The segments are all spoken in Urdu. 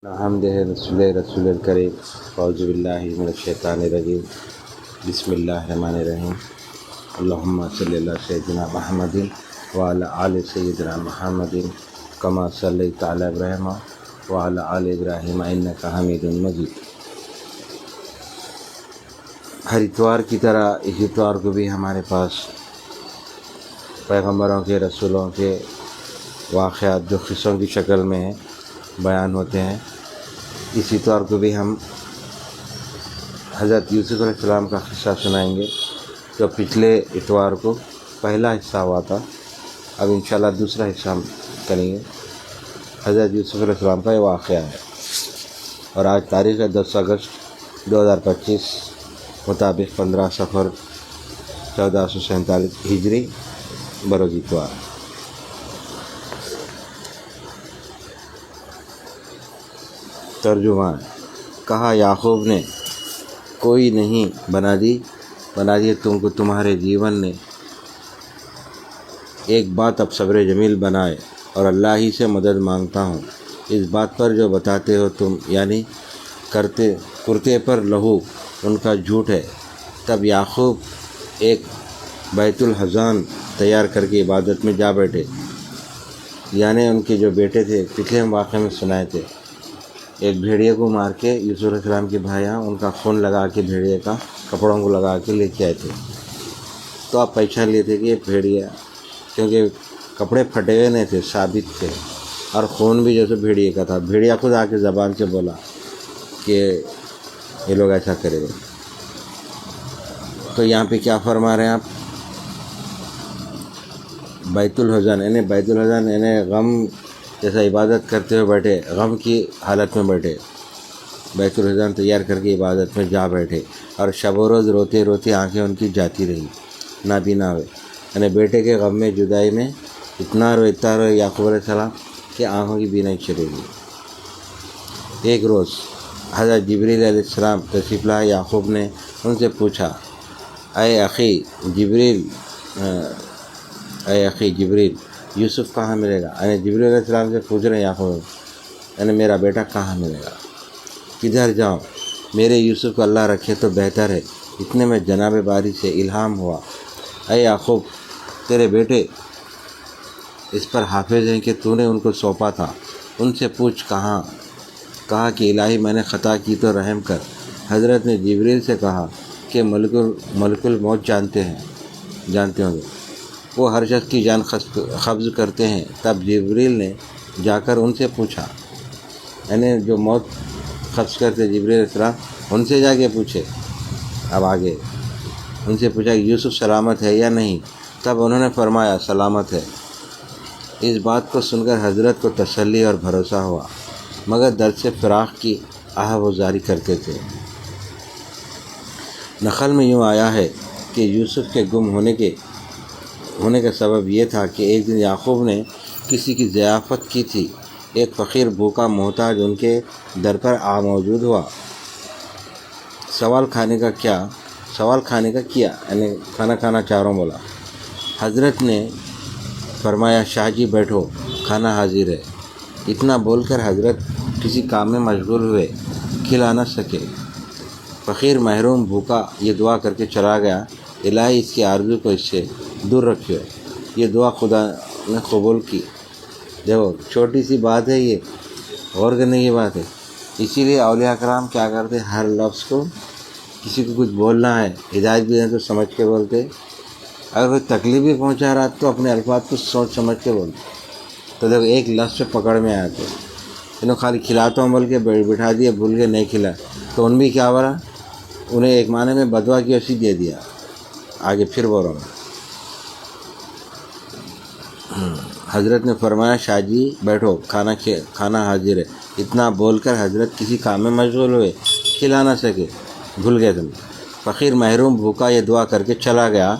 حمد رسول الکریم اعوذ باللہ من الشیطان الرجیم بسم اللہ الرحمن الرحیم اللہم صلی علی سیدنا محمد وعلی آل سیدنا محمد کما صلیت علی ابراہیم وعلی آل ابراہیم انک حمید مجید۔ ہر اتوار کی طرح اس اتوار کو بھی ہمارے پاس پیغمبروں کے رسولوں کے واقعات جو قصوں کی شکل میں بیان ہوتے ہیں، اس اتوار کو بھی ہم حضرت یوسف علیہ السلام کا قصہ سنائیں گے جو پچھلے اتوار کو پہلا حصہ ہوا تھا۔ اب انشاءاللہ دوسرا حصہ ہم کریں گے۔ حضرت یوسف علیہ السلام کا یہ واقعہ ہے اور آج تاریخ ہے 10 اگست 2025 مطابق 15 صفر 1447 ہجری بروز اتوار۔ ترجمہ کہا یعقوب نے کوئی نہیں بنا دی تم کو تمہارے جیون نے ایک بات اب صبر جمیل بنائے اور اللہ ہی سے مدد مانگتا ہوں اس بات پر جو بتاتے ہو تم، یعنی کرتے پر لہو ان کا جھوٹ ہے۔ تب یعقوب ایک بیت الحزان تیار کر کے عبادت میں جا بیٹھے، یعنی ان کے جو بیٹے تھے پچھلے ہم واقعے میں سنائے تھے، ایک بھیڑیے کو مار کے یوسف علیہ السلام کے بھائیاں ان کا خون لگا کے بھیڑیے کا کپڑوں کو لگا کے لے کے آئے تھے، تو آپ پہچان لیے تھے کہ یہ بھیڑیا، کیونکہ کپڑے پھٹے ہوئے نہیں تھے، ثابت تھے، اور خون بھی جیسے بھیڑیے کا تھا۔ بھیڑیا خود آ کے زبان سے بولا کہ یہ لوگ ایسا کرے گا۔ تو یہاں پہ کیا فرما رہے ہیں آپ؟ بیت الحزن یعنی غم جیسا عبادت کرتے ہوئے بیٹھے، غم کی حالت میں بیٹھے، بیت الحزن تیار کر کے عبادت میں جا بیٹھے، اور شب و روز روتے روتے آنکھیں ان کی جاتی رہی، نابینا ہوئے، یعنی بیٹے کے غم میں، جدائی میں اتنا روئے یعقوب علیہ السلام کہ آنکھوں کی بینائی چلی گئی۔ ایک روز حضرت جبریل علیہ السلام تشریف لائے۔ یعقوب نے ان سے پوچھا، اے اخی جبریل یوسف کہاں ملے گا؟ یعنی جبریل علیہ السلام سے پوچھ رہے ہیں یعقوب، یعنی میرا بیٹا کہاں ملے گا، کدھر جاؤں؟ میرے یوسف کو اللہ رکھے تو بہتر ہے۔ اتنے میں جناب باری سے الہام ہوا، اے یعقوب تیرے بیٹے اس پر حافظ ہیں کہ تو نے ان کو سونپا تھا، ان سے پوچھ کہاں۔ کہا کہ الہی میں نے خطا کی تو رحم کر۔ حضرت نے جبریل سے کہا کہ ملک الموت جانتے ہوں گے، وہ ہر شخص کی جان قبض کرتے ہیں۔ تب جبریل نے جا کر ان سے پوچھا، یعنی جو موت قبض کرتے جبریل علیہ السلام، ان سے جا کے پوچھے۔ اب آگے ان سے پوچھا کہ یوسف سلامت ہے یا نہیں؟ تب انہوں نے فرمایا سلامت ہے۔ اس بات کو سن کر حضرت کو تسلی اور بھروسہ ہوا، مگر درد سے فراق کی آہ وہ جاری کرتے تھے۔ نقل میں یوں آیا ہے کہ یوسف کے گم ہونے کا سبب یہ تھا کہ ایک دن یعقوب نے کسی کی ضیافت کی تھی۔ ایک فقیر بھوکا محتاج ان کے در پر موجود ہوا۔ سوال کھانے کا کیا، یعنی کھانا کھانا چاروں بولا۔ حضرت نے فرمایا شاہ جی بیٹھو، کھانا حاضر ہے۔ اتنا بول کر حضرت کسی کام میں مشغول ہوئے، کھلا نہ سکے۔ فقیر محروم بھوکا یہ دعا کر کے چلا گیا، الہی اس کی آرزو کو اس سے دور رکھو۔ یہ دعا خدا نے قبول کی۔ دیکھو چھوٹی سی بات ہے، یہ غور کرنے کی بات ہے۔ اسی لیے اولیاء کرام کیا کرتے، ہر لفظ کو کسی کو کچھ بولنا ہے، ہدایت بھی ہے تو سمجھ کے بولتے، اگر کوئی تکلیف بھی پہنچا رہا تو اپنے الفاظ کو سوچ سمجھ کے بولتے۔ تو دیکھو ایک لفظ سے پکڑ میں آیا تو انہوں خالی کھلاتا ہوں بول کے بٹھا دیا، بھول کے نہیں کھلا تو ان بھی کیا بولا، انہیں ایک معنی میں بدوا کی اسی دے دیا۔ آگے پھر بول رہا ہوں، حضرت نے فرمایا شاہ جی بیٹھو، کھانا حاضر ہے۔ اتنا بول کر حضرت کسی کام میں مشغول ہوئے، کھلا نہ سکے، بھول گئے تم۔ فقیر محروم بھوکا یہ دعا کر کے چلا گیا،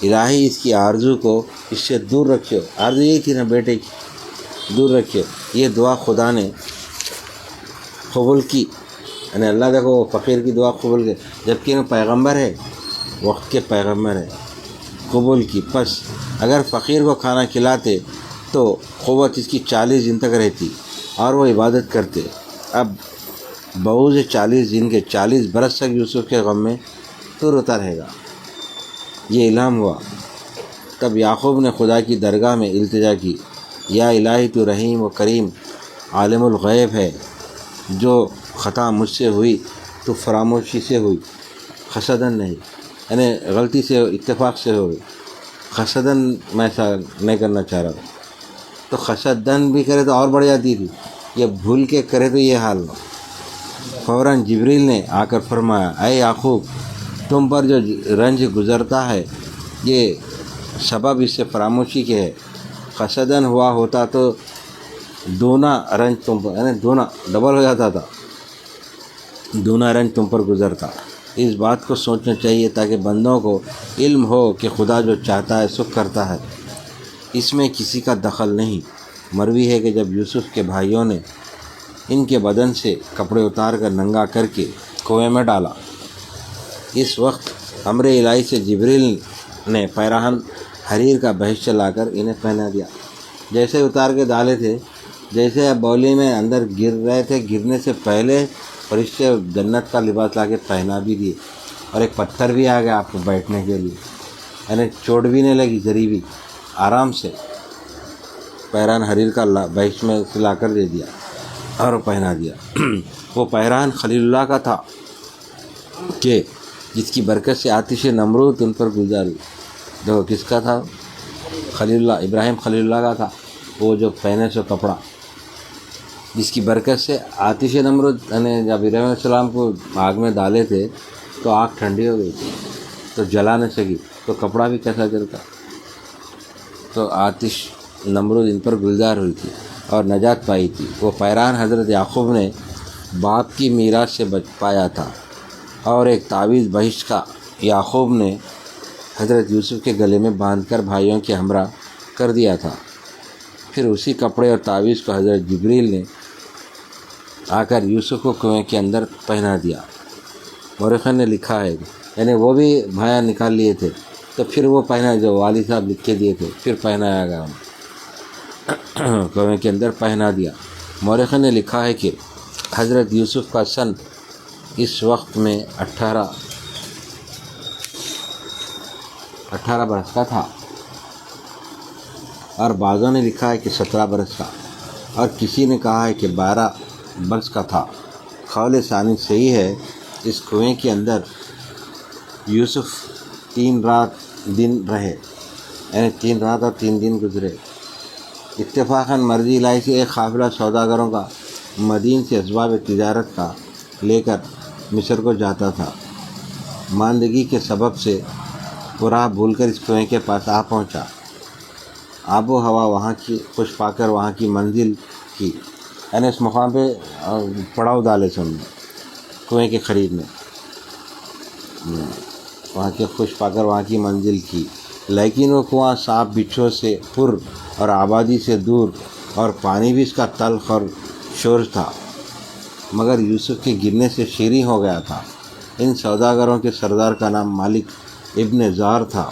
الہی اس کی آرزو کو اس سے دور رکھو۔ آرزو یہی تھی نا بیٹے کی، دور رکھو۔ یہ دعا خدا نے قبول کی، یعنی اللہ دیکھو فقیر کی دعا قبول کی، جبکہ وہ پیغمبر ہے، وقت کے پیغمبر ہے، قبول کی۔ پس اگر فقیر کو کھانا کھلاتے تو قوت اس کی 40 دن تک رہتی اور وہ عبادت کرتے، اب بعوض 40 دن کے 40 برس تک یوسف کے غم میں تو روتا رہے گا۔ یہ الہام ہوا۔ تب یعقوب نے خدا کی درگاہ میں التجا کی، یا الہی تو رحیم و کریم عالم الغیب ہے، جو خطا مجھ سے ہوئی تو فراموشی سے ہوئی، حسدن نہیں، یعنی غلطی سے اتفاق سے ہوئی، حسدن میں ایسا نہیں کرنا چاہ رہا تھا، تو حسدن بھی کرے تو اور بڑھ جاتی تھی، یہ بھول کے کرے تو یہ حال ہو۔ فوراً جبریل نے آ کر فرمایا، اے یعقوب، تم پر جو رنج گزرتا ہے یہ سبب اس سے فراموشی کے ہے، حسدن ہوا ہوتا تو دونا رنج تم پر، یعنی دونا ڈبل ہو جاتا تھا، دونا رنج تم پر گزرتا۔ اس بات کو سوچنا چاہیے تاکہ بندوں کو علم ہو کہ خدا جو چاہتا ہے سکھ کرتا ہے، اس میں کسی کا دخل نہیں۔ مروی ہے کہ جب یوسف کے بھائیوں نے ان کے بدن سے کپڑے اتار کر ننگا کر کے کنویں میں ڈالا، اس وقت امر الہی سے جبریل نے پیراہن حریر کا بہشت لا کر انہیں پہنا دیا۔ جیسے اتار کے ڈالے تھے، جیسے اب بولی میں اندر گر رہے تھے، گرنے سے پہلے فرشتے جنت کا لباس لا کے پہنا بھی دیے، اور ایک پتھر بھی آ گیا آپ کو بیٹھنے کے لیے، یعنی چوٹ بھی نہیں لگی، ذری بھی، آرام سے پیراہن حریر کا بہشت میں لا کر دے دیا اور پہنا دیا۔ وہ پیراہن خلیل اللہ کا تھا کہ جس کی برکت سے آتش نمرود ان پر گزاری۔ دیکھو کس کا تھا؟ خلیل اللہ، ابراہیم خلیل اللہ کا تھا، وہ جو پہنے سو کپڑا، جس کی برکت سے آتش نمرود، یعنی جب ابراہیم علیہ السلام کو آگ میں ڈالے تھے تو آگ ٹھنڈی ہو گئی تھی تو جلا نہ سکی، تو کپڑا بھی کیسا جلتا؟ تو آتش نمرود ان پر گلزار ہوئی تھی اور نجات پائی تھی۔ وہ پیراہن حضرت یعقوب نے باپ کی میراث سے بچ پایا تھا، اور ایک تعویذ بہشت کا یعقوب نے حضرت یوسف کے گلے میں باندھ کر بھائیوں کے ہمراہ کر دیا تھا۔ پھر اسی کپڑے اور تعویذ کو حضرت جبریل نے آ کر یوسف کو کنویں کے اندر پہنا دیا۔ مورخین نے لکھا ہے، یعنی وہ بھی بھایا نکال لیے تھے تو پھر وہ پہنا، جو والد صاحب لکھ کے دیے تھے، پھر پہنایا گیا انہیں، کنویں کے اندر پہنا دیا۔ مورخین نے لکھا ہے کہ حضرت یوسف کا سن اس وقت میں 18 برس کا تھا، اور بعضوں نے لکھا ہے کہ 17 برس کا، اور کسی نے کہا ہے کہ 12 برس کا تھا۔ قول ثانی صحیح ہے۔ اس کنویں کے اندر یوسف 3 رات دن رہے، یعنی 3 رات اور 3 دن گزرے۔ اتفاقاً مرضی الہی سے ایک قافلہ سوداگروں کا مدین سے اسباب تجارت کا لے کر مصر کو جاتا تھا۔ ماندگی کے سبب سے وہ راہ بھول کر اس کنویں کے پاس آ پہنچا۔ آب و ہوا وہاں کی خوش پا کر وہاں کی منزل کی، یعنی اس مقام پہ پڑاؤ ڈالے سے انہوں نے کنویں کے قریب میں، وہاں کے خوش پا کر وہاں کی منزل کی، لیکن وہ کنواں سانپ بچھو سے پر اور آبادی سے دور، اور پانی بھی اس کا تلخ اور شور تھا، مگر یوسف کے گرنے سے شیریں ہو گیا تھا۔ ان سوداگروں کے سردار کا نام مالک ابن زار تھا۔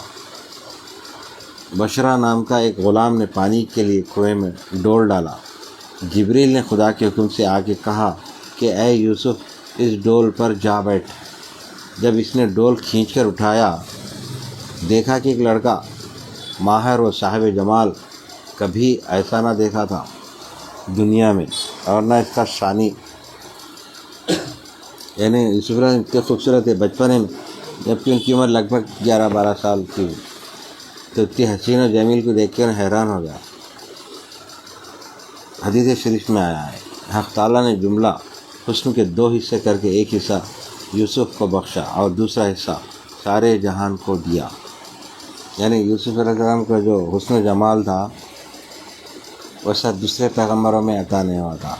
بشرا نام کا ایک غلام نے پانی کے لیے کنویں میں ڈول ڈالا۔ جبریل نے خدا کے حکم سے آ کے کہا کہ اے یوسف، اس ڈول پر جا بیٹھ۔ جب اس نے ڈول کھینچ کر اٹھایا، دیکھا کہ ایک لڑکا ماہر و صاحب جمال، کبھی ایسا نہ دیکھا تھا دنیا میں، اور نہ اس کا ثانی، یعنی یوسف علیہ السلام اتنے خوبصورت ہے بچپنے میں، جبکہ ان کی عمر لگ بھگ 11-12 سال کی ہوئی، تو اتنی حسین و جمیل کو دیکھ کر حیران ہو گیا۔ حدیث شریف میں آیا ہے، حق تعالیٰ نے جملہ حسن کے 2 حصے کر کے ایک حصہ یوسف کو بخشا اور دوسرا حصہ سارے جہان کو دیا۔ یعنی یوسف علیہ السلام کا جو حسن و جمال تھا ویسا دوسرے پیغمبروں میں عطا نہیں ہوا تھا،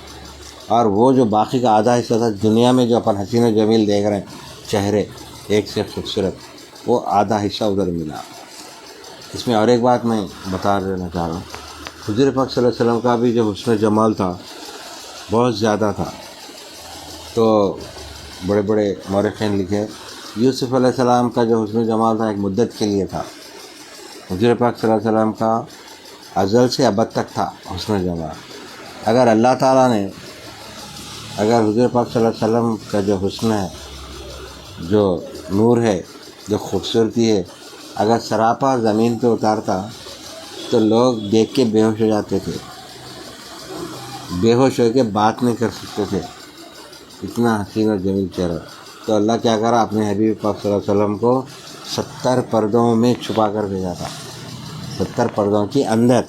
اور وہ جو باقی کا آدھا حصہ تھا دنیا میں جو اپن حسین و جمیل دیکھ رہے ہیں، چہرے ایک سے خوبصورت، وہ آدھا حصہ ادھر ملا۔ اس میں اور ایک بات میں بتا دینا چاہ رہا ہوں، حضور پاک صلی اللہ علیہ وسلم کا بھی جو حسن و جمال تھا بہت زیادہ تھا، تو بڑے بڑے مورخین لکھے یوسف علیہ السلام کا جو حسن و جمال تھا ایک مدت کے لیے تھا، حضور پاک صلی اللہ علیہ وسلم کا ازل سے ابد تک تھا حسن و جمال۔ اگر اللہ تعالیٰ نے اگر حضور پاک صلی اللہ علیہ وسلم کا جو حسن ہے، جو نور ہے، جو خوبصورتی ہے، اگر سراپا زمین پہ اتارتا تو لوگ دیکھ کے بے ہوش ہو جاتے تھے، بے ہوش ہو کے بات نہیں کر سکتے تھے، اتنا حسین اور جمیل چہرہ۔ تو اللہ کیا کرا، اپنے حبیب پاک صلی اللہ علیہ وسلم کو 70 پردوں میں چھپا کر بھیجا تھا، 70 پردوں کے اندر،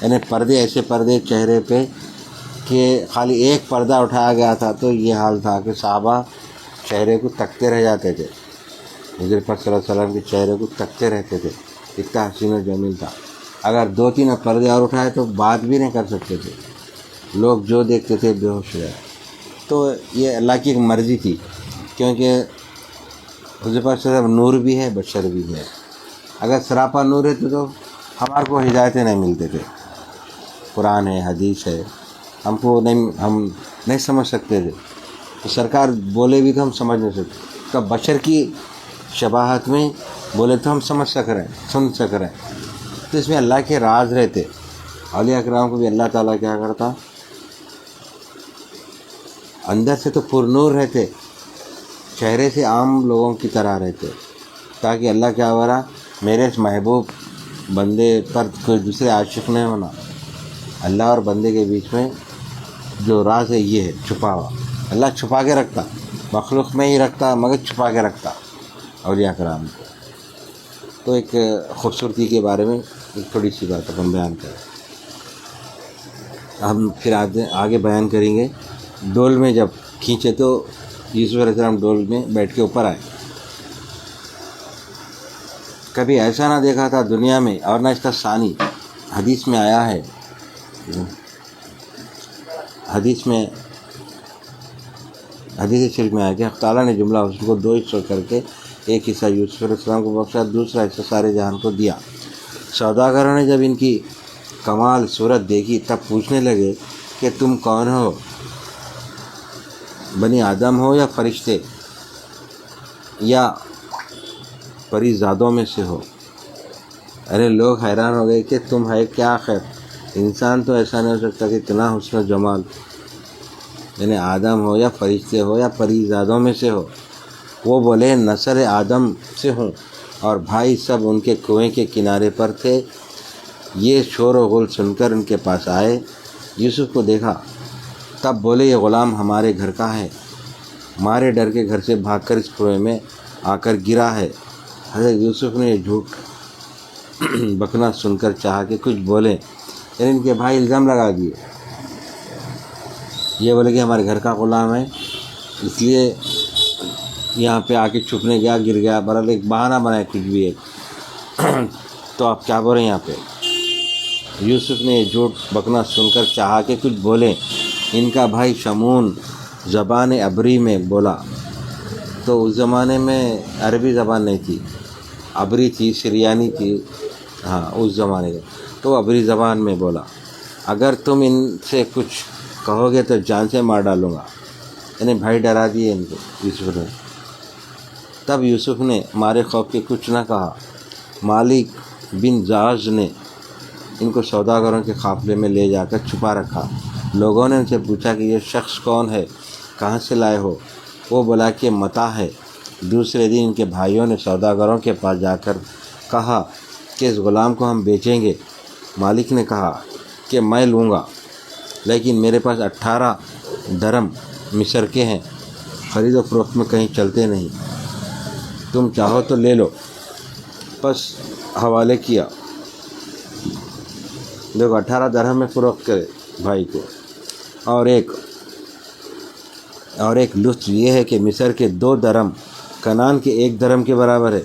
یعنی پردے، ایسے پردے چہرے پہ کہ خالی ایک پردہ اٹھایا گیا تھا تو یہ حال تھا کہ صحابہ چہرے کو تکتے رہ جاتے تھے، حضور پاک صلی اللہ علیہ وسلم کے چہرے کو تکتے رہتے تھے، اتنا حسین و جمیل تھا۔ اگر 2-3 پردے اور اٹھائے تو بات بھی نہیں کر سکتے تھے، لوگ جو دیکھتے تھے بے ہوش ہو جائے۔ تو یہ اللہ کی ایک مرضی تھی، کیونکہ حضور پاک صلی اللہ علیہ وسلم نور بھی ہے، بشر بھی ہے۔ اگر سراپا نور ہے تو ہمارے کو ہدایتیں نہیں ملتے تھے، قرآن ہے، حدیث ہے، ہم نہیں سمجھ سکتے تھے، تو سرکار بولے بھی تو ہم سمجھ نہیں سکتے، تو بشر کی شباہت میں بولے تو ہم سمجھ سک رہے ہیں، سن سک رہے ہیں۔ تو اس میں اللہ کے راز رہتے۔ اولیاء کرام کو بھی اللہ تعالیٰ کیا کرتا، اندر سے تو پر نور رہتے، چہرے سے عام لوگوں کی طرح رہتے، تاکہ اللہ کیا ہو رہا، میرے اس محبوب بندے پر کوئی دوسرے عاشق نہیں ہونا۔ اللہ اور بندے کے بیچ میں جو راز ہے یہ ہے چھپا ہوا، اللہ چھپا کے رکھتا، مخلوق میں ہی رکھتا مگر چھپا کے رکھتا اولیاء کرام کو۔ تو ایک خوبصورتی کے بارے میں ایک تھوڑی سی بات ہم بیان کریں، ہم پھر آگے بیان کریں گے۔ ڈول میں جب کھینچے تو یوسف علیہ السلام ڈول میں بیٹھ کے اوپر آئے، کبھی ایسا نہ دیکھا تھا دنیا میں اور نہ اس کا ثانی۔ حدیث میں آیا ہے، حدیث شریف میں آیا کہ حق تعالیٰ نے جملہ حسن کو 2 حصوں کر کے ایک حصہ یوسف علیہ السلام کو بخشا، دوسرا حصہ سارے جہان کو دیا۔ سوداگروں نے جب ان کی کمال صورت دیکھی تب پوچھنے لگے کہ تم کون ہو، بنی آدم ہو یا فرشتے یا پری زادوں میں سے ہو؟ ارے لوگ حیران ہو گئے کہ تم ہے کیا آخر، انسان تو ایسا نہیں ہو سکتا کہ اتنا حسن و جمال، یعنی آدم ہو یا فرشتے ہو یا پری زادوں میں سے ہو۔ وہ بولے نسل آدم سے ہوں، اور بھائی سب ان کے کنویں کے کنارے پر تھے۔ یہ شور و غل سن کر ان کے پاس آئے، یوسف کو دیکھا، تب بولے یہ غلام ہمارے گھر کا ہے، مارے ڈر کے گھر سے بھاگ کر اس کنویں میں آ کر گرا ہے۔ حضرت یوسف نے یہ جھوٹ بکنا سن کر چاہا کہ کچھ بولیں، یعنی ان کے بھائی الزام لگا دیے، یہ بولے کہ ہمارے گھر کا غلام ہے، اس لیے یہاں پہ آ کے چھپنے گیا، گر گیا، برحال ایک بہانہ بنایا کچھ بھی ایک۔ تو آپ کیا بول رہے ہیں یہاں پہ؟ یوسف نے یہ جھوٹ بکنا سن کر چاہا کہ کچھ بولیں، ان کا بھائی شمون زبان عبری میں بولا۔ تو اس زمانے میں عربی زبان نہیں تھی، عبری تھی، سریانی تھی، ہاں اس زمانے کا، تو عبری زبان میں بولا، اگر تم ان سے کچھ کہو گے تو جان سے مار ڈالوں گا، یعنی بھائی ڈرا دیے ان کو یوسف نے۔ تب یوسف نے مارے خوف کے کچھ نہ کہا۔ مالک بن جعش نے ان کو سوداگروں کے قافلے میں لے جا کر چھپا رکھا۔ لوگوں نے ان سے پوچھا کہ یہ شخص کون ہے، کہاں سے لائے ہو؟ وہ بولا کہ متاع ہے۔ دوسرے دن ان کے بھائیوں نے سوداگروں کے پاس جا کر کہا کہ اس غلام کو ہم بیچیں گے۔ مالک نے کہا کہ میں لوں گا، لیکن میرے پاس 18 درم مصر کے ہیں، خرید و فروخت میں کہیں چلتے نہیں، تم چاہو تو لے لو۔ پس حوالے کیا، لوگ 18 درہم میں فروخت کرے بھائی کو۔ اور ایک لطف یہ ہے کہ مصر کے 2 درم کنان کے 1 درم کے برابر ہے،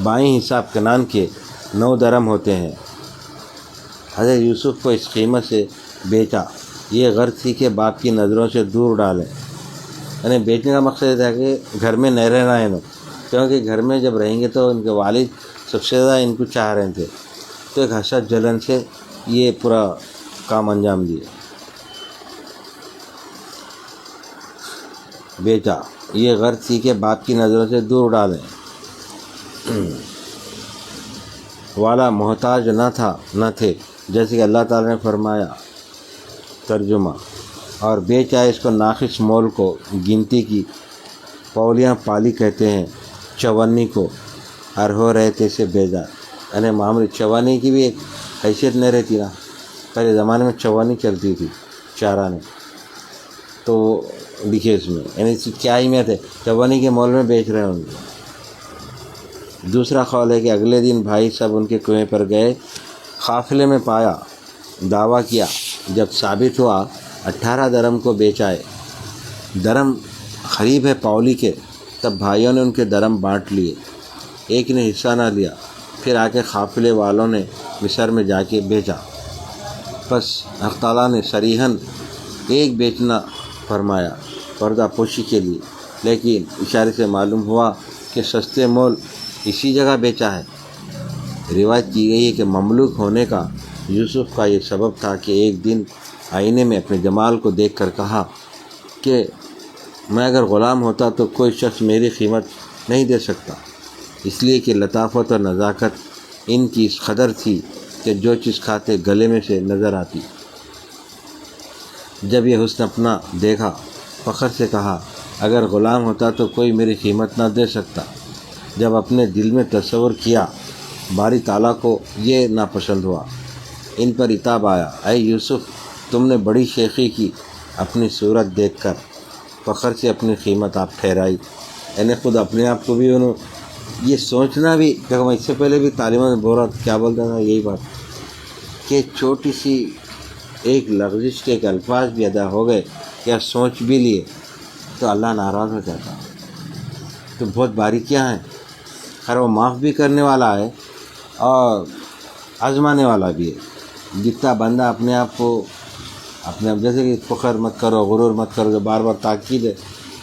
بائیں حساب کنان کے 9 درم ہوتے ہیں۔ حضرت یوسف کو اس قیمت سے بیچا، یہ غرض تھی کہ باپ کی نظروں سے دور ڈالیں، یعنی بیچنے کا مقصد یہ تھا کہ گھر میں نہیں رہنا ہے، کیونکہ گھر میں جب رہیں گے تو ان کے والد سب سے زیادہ ان کو چاہ رہے تھے، تو ایک حسد جلن سے یہ پورا کام انجام دیے، بیچا، یہ غرض تھی کہ باپ کی نظروں سے دور ڈالیں۔ والا محتاج نہ تھے، جیسے کہ اللہ تعالیٰ نے فرمایا۔ ترجمہ: اور بیچا اس کو ناقص مول کو، گنتی کی پولیاں پالی کہتے ہیں چونی کو، اور ہو رہے تھے سے بیزار۔ یعنی معمولی چوانی کی بھی ایک حیثیت نہیں رہتی نا، پہلے زمانے میں چوانی چلتی تھی چارہ نے، تو لکھے اس میں، یعنی اس کی کیا اہمیت ہے، چوانی کے مول میں بیچ رہے ہوں گے۔ دوسرا قول ہے کہ اگلے دن بھائی سب ان کے کنویں پر گئے، قافلے میں پایا، دعویٰ کیا، جب ثابت ہوا 18 درم کو بیچائے، درم قریب ہے پولی کے، تب بھائیوں نے ان کے درم بانٹ لیے، ایک نے حصہ نہ لیا۔ پھر آ کے قافلے والوں نے مصر میں جا کے بیچا، پس اللہ تعالیٰ نے صریحاً ایک بیچنا فرمایا پردہ پوشی کے لیے، لیکن اشارے سے معلوم ہوا کہ سستے مول اسی جگہ بیچا ہے۔ روایت کی گئی ہے کہ مملوک ہونے کا یوسف کا یہ سبب تھا کہ ایک دن آئینے میں اپنے جمال کو دیکھ کر کہا کہ میں اگر غلام ہوتا تو کوئی شخص میری قیمت نہیں دے سکتا، اس لیے کہ لطافت اور نزاکت ان کی اس قدر تھی کہ جو چیز کھاتے گلے میں سے نظر آتی۔ جب یہ حسن اپنا دیکھا، فخر سے کہا اگر غلام ہوتا تو کوئی میری قیمت نہ دے سکتا۔ جب اپنے دل میں تصور کیا، باری تعالیٰ کو یہ ناپسند ہوا، ان پر عتاب آیا، اے یوسف تم نے بڑی شیخی کی، اپنی صورت دیکھ کر فخر سے اپنی قیمت آپ ٹھہرائی۔ یعنی خود اپنے آپ کو بھی انہوں یہ سوچنا بھی، دیکھو میں اس سے پہلے بھی تعلیمات میں بول رہا کیا بولتا تھا، یہی بات کہ چھوٹی سی ایک لغزش کے ایک الفاظ بھی ادا ہو گئے یا سوچ بھی لیے تو اللہ ناراض ہو جاتا۔ تو بہت باریکیاں ہیں، خیر وہ معاف بھی کرنے والا ہے اور آزمانے والا بھی ہے۔ جتنا بندہ اپنے آپ کو جیسے کہ فخر مت کرو، غرور مت کرو، جو بار بار تاکید ہے،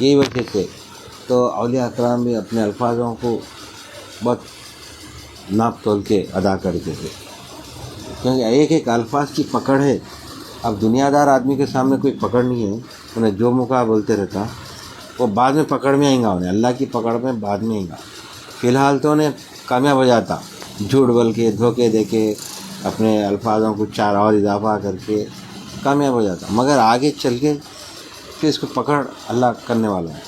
یہی وجہ سے تو اولیاء اکرام بھی اپنے الفاظوں کو بہت ناپ تول کے ادا کرتے تھے، کیونکہ ایک ایک الفاظ کی پکڑ ہے۔ اب دنیا دار آدمی کے سامنے کوئی پکڑ نہیں ہے، انہیں جو موقع بولتے رہتا، وہ بعد میں پکڑ میں آئیں گا، انہیں اللہ کی پکڑ میں بعد میں آئیں گا۔ فی الحال تو انہیں کامیاب ہو جاتا، جھوٹ بول کے، دھوکے دے کے، اپنے الفاظوں کو 4 اور اضافہ کر کے کامیاب ہو جاتا، مگر آگے چل کے پھر اس کو پکڑ اللہ کرنے والا ہے۔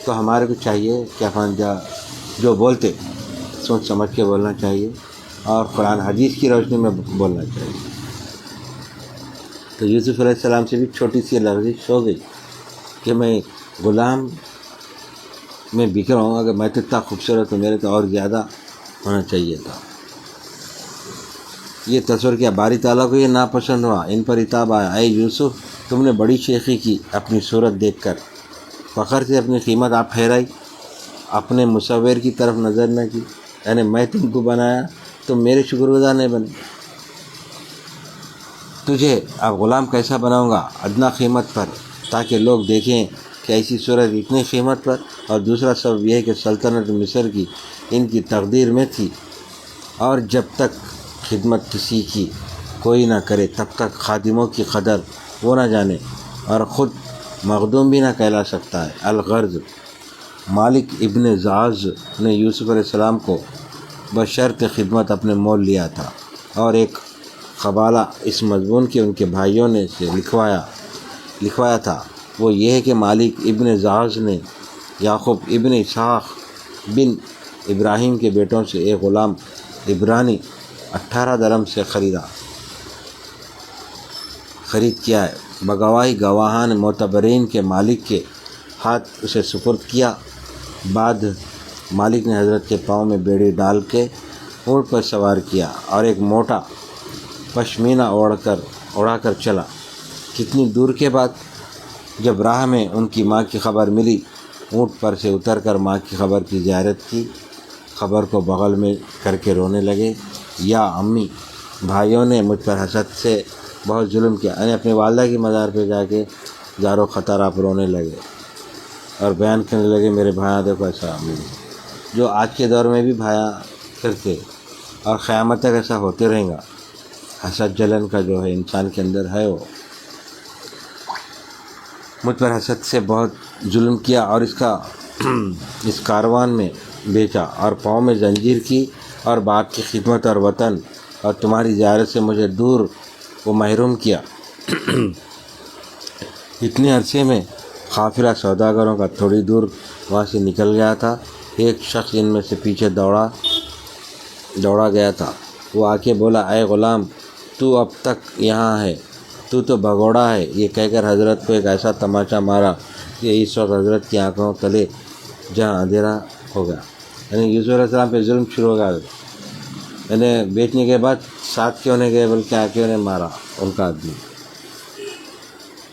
تو ہمارے کو چاہیے کہ اپن جو بولتے سوچ سمجھ کے بولنا چاہیے اور قرآن حدیث کی روشنی میں بولنا چاہیے۔ تو یوسف علیہ السلام سے بھی چھوٹی سی لغزش ہو گئی کہ میں غلام میں بکھ رہا ہوں، اگر میں تو اتنا خوبصورت ہوں، میرے تو اور زیادہ ہونا چاہیے تھا۔ یہ تصور کیا، باری تعالیٰ کو یہ ناپسند ہوا، ان پر عتاب آیا، اے یوسف تم نے بڑی شیخی کی، اپنی صورت دیکھ کر فخر سے اپنی قیمت آپ ٹھہرائی، اپنے مصور کی طرف نظر نہ کی، یعنی میں تم کو بنایا تم میرے شکر گزار نہیں بنے، تجھے اب غلام کیسا بناؤں گا، ادنا قیمت پر، تاکہ لوگ دیکھیں کہ ایسی صورت اتنی قیمت پر۔ اور دوسرا سبب یہ ہے کہ سلطنت مصر کی ان کی تقدیر میں تھی، اور جب تک خدمت کسی کی کوئی نہ کرے تب تک خادموں کی قدر وہ نہ جانے، اور خود مخدوم بھی نہ کہلا سکتا ہے۔ الغرض مالک ابن زعز نے یوسف علیہ السلام کو بشرط خدمت اپنے مول لیا تھا، اور ایک قبالہ اس مضمون کے ان کے بھائیوں نے سے لکھوایا تھا، وہ یہ ہے کہ مالک ابن زعز نے یعقوب ابن اسحاق بن ابراہیم کے بیٹوں سے ایک غلام عبرانی 18 درم سے خرید کیا ہے، بگواہی گواہان معتبرین کے مالک کے ہاتھ اسے سپرد کیا۔ بعد مالک نے حضرت کے پاؤں میں بیڑی ڈال کے اونٹ پر سوار کیا اور ایک موٹا پشمینہ اڑا کر چلا۔ کتنی دور کے بعد جب راہ میں ان کی ماں کی خبر ملی، اونٹ پر سے اتر کر ماں کی خبر کی زیارت کی، خبر کو بغل میں کر کے رونے لگے، یا امی بھائیوں نے مجھ پر حسد سے بہت ظلم کیا، یعنی اپنے والدہ کی مزار پہ جا کے زار و خطر آپ رونے لگے اور بیان کرنے لگے، میرے بھائیاں دیکھو ایسا جو آج کے دور میں بھی بھائیاں کرتے اور قیامت تک ایسا ہوتے رہیں گا۔ حسد جلن کا جو ہے انسان کے اندر ہے، وہ مجھ پر حسد سے بہت ظلم کیا اور اس کاروان میں بیچا اور پاؤں میں زنجیر کی اور باپ کی خدمت اور وطن اور تمہاری زیارت سے مجھے دور و محروم کیا۔ اتنے عرصے میں قافلہ سوداگروں کا تھوڑی دور وہاں سے نکل گیا تھا۔ ایک شخص ان میں سے پیچھے دوڑا گیا تھا۔ وہ آ کے بولا، اے غلام، تو اب تک یہاں ہے، تو بھگوڑا ہے۔ یہ کہہ کر حضرت کو ایک ایسا تماچا مارا کہ اس وقت حضرت کی آنکھوں تلے جہاں اندھیرا ہو گیا۔ یعنی یوسف علیہ السلام پہ ظلم شروع ہو گیا، یعنی بیچنے کے بعد ساتھ کیوں نہیں گئے بلکہ آ کے انہیں مارا ان کا آدمی۔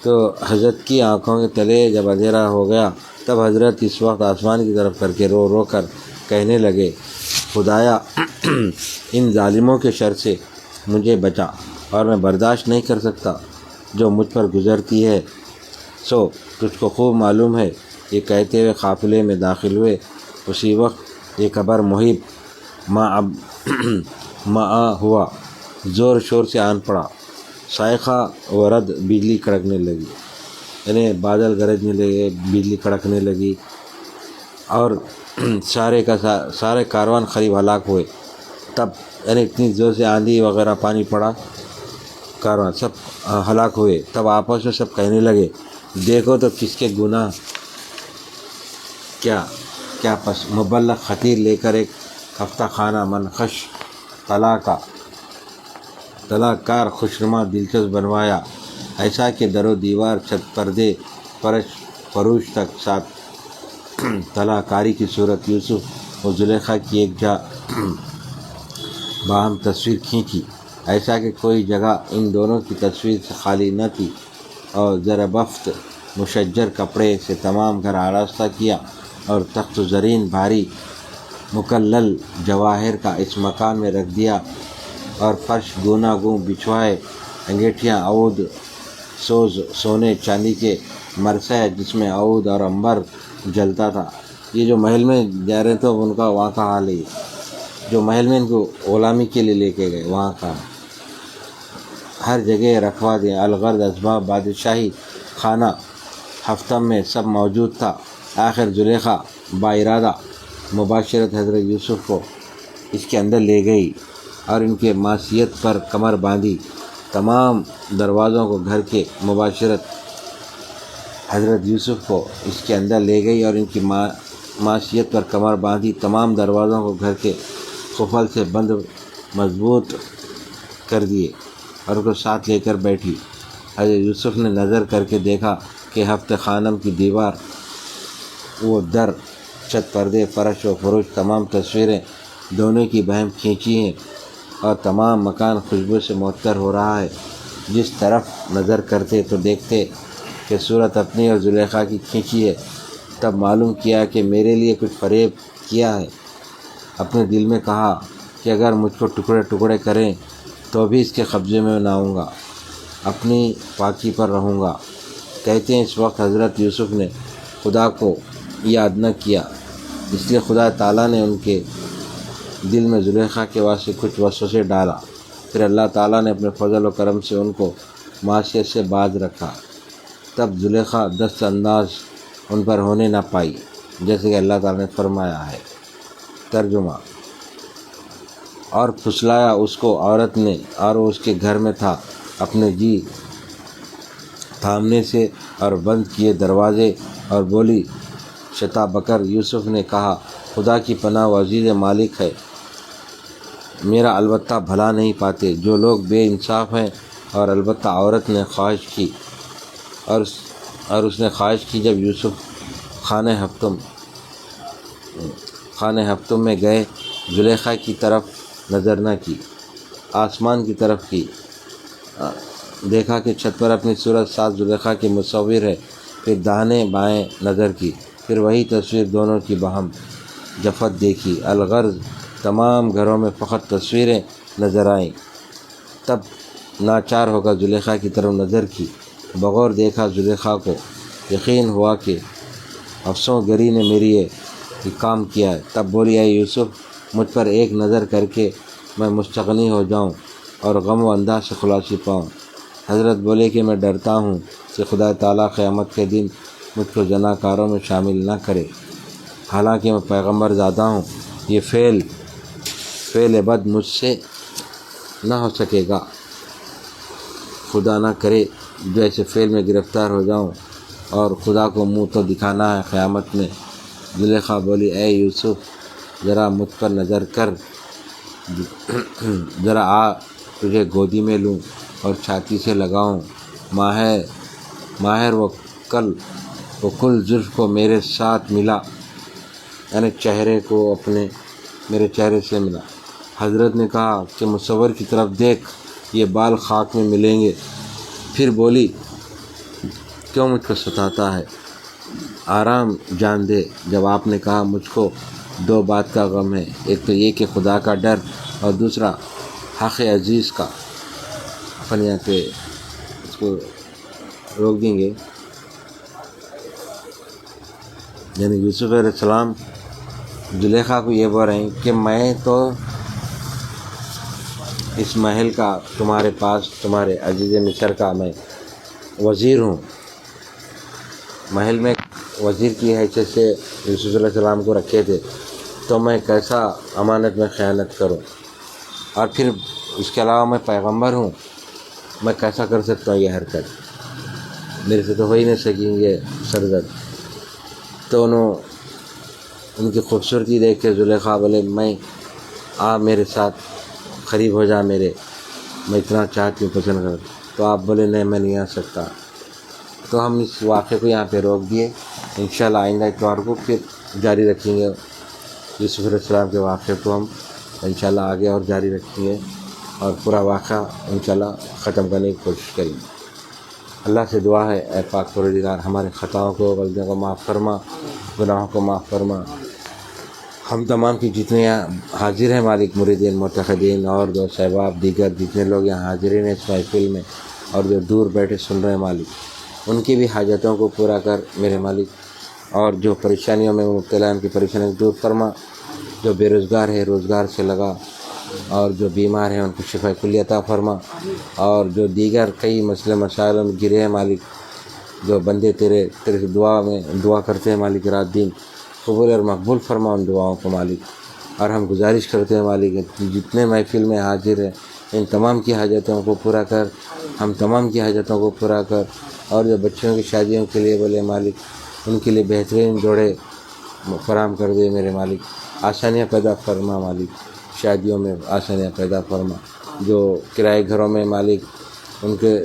تو حضرت کی آنکھوں کے تلے جب اندھیرا ہو گیا تب حضرت اس وقت آسمان کی طرف کر کے رو کر کہنے لگے، خدایا ان ظالموں کے شر سے مجھے بچا، اور میں برداشت نہیں کر سکتا جو مجھ پر گزرتی ہے، سو تجھ کو خوب معلوم ہے۔ یہ کہتے ہوئے قافلے میں داخل ہوئے۔ اسی وقت یہ خبر محیط ماں ہوا، زور شور سے آن پڑا، صاعقہ و رد، بجلی کڑکنے لگی، یعنی بادل گرجنے لگے، بجلی کڑکنے لگی، اور سارے کاروان قریب ہلاک ہوئے۔ تب یعنی اتنی زور سے آندھی وغیرہ پانی پڑا، کاروان سب ہلاک ہوئے۔ تب آپس میں سب کہنے لگے، دیکھو تو کس کے گناہ کیا پس مبلغ خطیر لے کر ایک ہفتہ خانہ منخش طلاق کار خوشنما دلچسپ بنوایا، ایسا کہ در و دیوار، چھت، پردے، فروش تک ساتھ طلاق کاری کی صورت یوسف و زلیخا کی ایک جا باہم تصویر کھینچی، ایسا کہ کوئی جگہ ان دونوں کی تصویر سے خالی نہ تھی، اور زربفت مشجر کپڑے سے تمام گھر آراستہ کیا، اور تخت و زرین بھاری مکلل جواہر کا اس مکان میں رکھ دیا، اور فرش گونا گوں بچھوائے، انگیٹھیاں عود سوز سونے چاندی کے مرثے جس میں عود اور عنبر جلتا تھا۔ یہ جو محل میں جا رہے تھے ان کا وہاں کا حال ہے، جو محل میں ان کو غلامی کے لیے لے کے گئے وہاں کا ہر جگہ رکھوا دیا۔ الغرض اسباب بادشاہی خانہ ہفتم میں سب موجود تھا۔ آخر زلیخا با ارادہ مباشرت حضرت یوسف کو اس کے اندر لے گئی اور ان کے معصیت پر کمر باندھی۔ تمام دروازوں کو گھر کے مباشرت حضرت یوسف کو اس کے اندر لے گئی اور ان کی معصیت پر کمر باندھی۔ تمام دروازوں کو گھر کے قفل سے بند مضبوط کر دیے اور ان کو ساتھ لے کر بیٹھی۔ حضرت یوسف نے نظر کر کے دیکھا کہ ہفت خانم کی دیوار، وہ در، چھت، پردے، فرش و فروش، تمام تصویریں دونوں کی بہم کھینچی ہیں، اور تمام مکان خوشبو سے معطر ہو رہا ہے۔ جس طرف نظر کرتے تو دیکھتے کہ صورت اپنی اور زلیخا کی کھینچی ہے۔ تب معلوم کیا کہ میرے لیے کچھ فریب کیا ہے۔ اپنے دل میں کہا کہ اگر مجھ کو ٹکڑے ٹکڑے کریں تو بھی اس کے قبضے میں نہ آؤں گا، اپنی پاکی پر رہوں گا۔ کہتے ہیں اس وقت حضرت یوسف نے خدا کو یاد نہ کیا، اس لیے خدا تعالیٰ نے ان کے دل میں زلیخا کے واسطے کچھ وسوسے ڈالا۔ پھر اللہ تعالیٰ نے اپنے فضل و کرم سے ان کو معصیت سے باز رکھا۔ تب زلیخا دست انداز ان پر ہونے نہ پائی، جیسے کہ اللہ تعالیٰ نے فرمایا ہے۔ ترجمہ: اور پھسلایا اس کو عورت نے، اور وہ اس کے گھر میں تھا، اپنے جی تھامنے سے، اور بند کیے دروازے، اور بولی شتا بکر۔ یوسف نے کہا، خدا کی پناہ و عزیز مالک ہے، میرا البتہ بھلا نہیں پاتے جو لوگ بے انصاف ہیں۔ اور البتہ عورت نے خواہش کی، اور اس نے خواہش کی جب یوسف خانہ ہفتم میں گئے، زلیخا کی طرف نظر نہ کی، آسمان کی طرف کی، دیکھا کہ چھت پر اپنی صورت ساتھ زلیخا کی مصور ہے۔ پھر داہنے بائیں نظر کی، پھر وہی تصویر دونوں کی باہم جفت دیکھی۔ الغرض تمام گھروں میں فقط تصویریں نظر آئیں۔ تب ناچار ہو کر زلیخا کی طرف نظر کی، بغور دیکھا زلیخا کو، یقین ہوا کہ افسوں گری نے میری یہ کام کیا ہے۔ تب بولی، اے یوسف، مجھ پر ایک نظر کر کے میں مستغنی ہو جاؤں اور غم و انداز سے خلاصی پاؤں۔ حضرت بولے کہ میں ڈرتا ہوں کہ خدا تعالیٰ قیامت کے دن مجھ کو زناکاروں میں شامل نہ کرے، حالانکہ میں پیغمبر زادہ ہوں۔ یہ فعل بد مجھ سے نہ ہو سکے گا، خدا نہ کرے جو ایسے فعل میں گرفتار ہو جاؤں اور خدا کو منہ تو دکھانا ہے قیامت میں۔ زلیخا بولی اے یوسف ذرا مجھ پر نظر کر، ذرا آ تجھے گودی میں لوں اور چھاتی سے لگاؤں۔ ماہر وہ کل زلف کو میرے ساتھ ملا، یعنی چہرے کو اپنے میرے چہرے سے ملا۔ حضرت نے کہا کہ مصور کی طرف دیکھ، یہ بال خاک میں ملیں گے۔ پھر بولی کیوں مجھ کو ستاتا ہے، آرام جان دے۔ جب آپ نے کہا مجھ کو دو بات کا غم ہے، ایک تو یہ کہ خدا کا ڈر اور دوسرا حق عزیز کا۔ اپن یہاں پہ اس کو روک دیں گے۔ یعنی یوسف علیہ السلام زلیخا کو یہ بول رہے ہیں کہ میں تو اس محل کا تمہارے پاس، تمہارے عزیز مصر کا میں وزیر ہوں۔ محل میں وزیر کی حیثیت سے یوسف علیہ السلام کو رکھے تھے، تو میں کیسا امانت میں خیانت کروں، اور پھر اس کے علاوہ میں پیغمبر ہوں، میں کیسا کر سکتا ہوں یہ حرکت، میرے سے تو ہو ہی نہیں سکیں گے سرزد۔ تو ان کی خوبصورتی دیکھ کے زلیخا بولے میں میرے ساتھ قریب ہو جا میرے، میں اتنا چاہتی ہوں، پسند کر۔ تو آپ بولے نہیں میں نہیں آ سکتا۔ تو ہم اس واقعے کو یہاں پہ روک دیے، انشاءاللہ آئندہ اتوار کو پھر جاری رکھیں گے۔ یوسف علیہ السلام کے واقعے کو ہم انشاءاللہ آگے اور جاری رکھیں گے اور پورا واقعہ انشاءاللہ ختم کرنے کی کوشش کریں گے۔ اللہ سے دعا ہے اے پاک پروردگار ہمارے خطاؤں کو، غلطیوں کو معاف فرما، گناہوں کو معاف فرما۔ ہم تمام کی جتنے یہاں حاضر ہیں مالک، مریدین، معتقدین اور دوست احباب دیگر جتنے لوگ یہاں حاضرین ہیں اس محفل میں، اور جو دور بیٹھے سن رہے ہیں مالک، ان کی بھی حاجتوں کو پورا کر میرے مالک، اور جو پریشانیوں میں مبتلا ہیں ان کی پریشانیوں کو دور فرما۔ جو بے روزگار ہے روزگار سے لگا، اور جو بیمار ہیں ان کو شفا کلی عطا فرما، اور جو دیگر کئی مسئلے مسائل میں گرے ہیں مالک، جو بندے تیرے دعا کرتے ہیں مالک رات دن، قبول اور مقبول فرما ان دعاؤں کو مالک۔ اور ہم گزارش کرتے ہیں مالک جتنے محفل میں حاضر ہیں ان تمام کی حاجتوں کو پورا کر، ہم تمام کی حاجتوں کو پورا کر، اور جو بچوں کی شادیوں کے لیے بولے مالک ان کے لیے بہترین جوڑے فراہم کر دے میرے مالک، آسانیاں پیدا فرما مالک، شادیوں میں آسانیاں پیدا فرما۔ جو کرائے گھروں میں مالک ان کے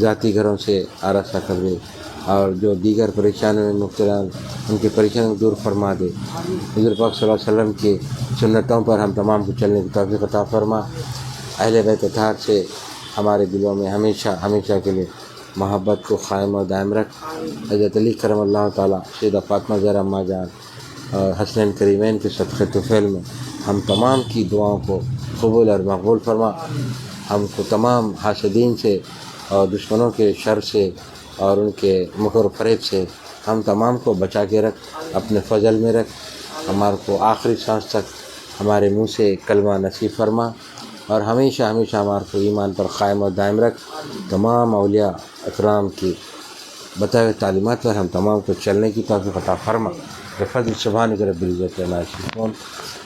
ذاتی گھروں سے آراستہ کر دے، اور جو دیگر پریشانیوں میں مبتلا ان کی پریشانیوں کو دور فرما دے۔ حضور پاک صلی اللہ علیہ وسلم کی سنتوں پر ہم تمام کو چلنے کی توفیق عطا فرما۔ اہل بیت اطہار سے ہمارے دلوں میں ہمیشہ کے لیے محبت کو قائم اور دائم رکھ۔ حضرت علی کرم اللہ تعالیٰ، سیدہ فاطمہ زہرا اماں جان اور حسنین کریمین کے صدقے طفیل میں ہم تمام کی دعاؤں کو قبول اور مقبول فرما۔ ہم کو تمام حاسدین سے اور دشمنوں کے شر سے اور ان کے مکر و فریب سے ہم تمام کو بچا کے رکھ، اپنے فضل میں رکھ، ہمارے کو آخری سانس تک ہمارے منہ سے کلمہ نصیب فرما، اور ہمیشہ ہمارے کو ایمان پر قائم اور دائم رکھ۔ تمام اولیاء اکرام کی بتائے ہوئے تعلیمات پر ہم تمام کو چلنے کی توفیق عطا فرما۔ بفضل سبحانک رب العزت عما یصفون،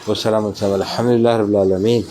والسلام علی الحمد للہ رب العالمین۔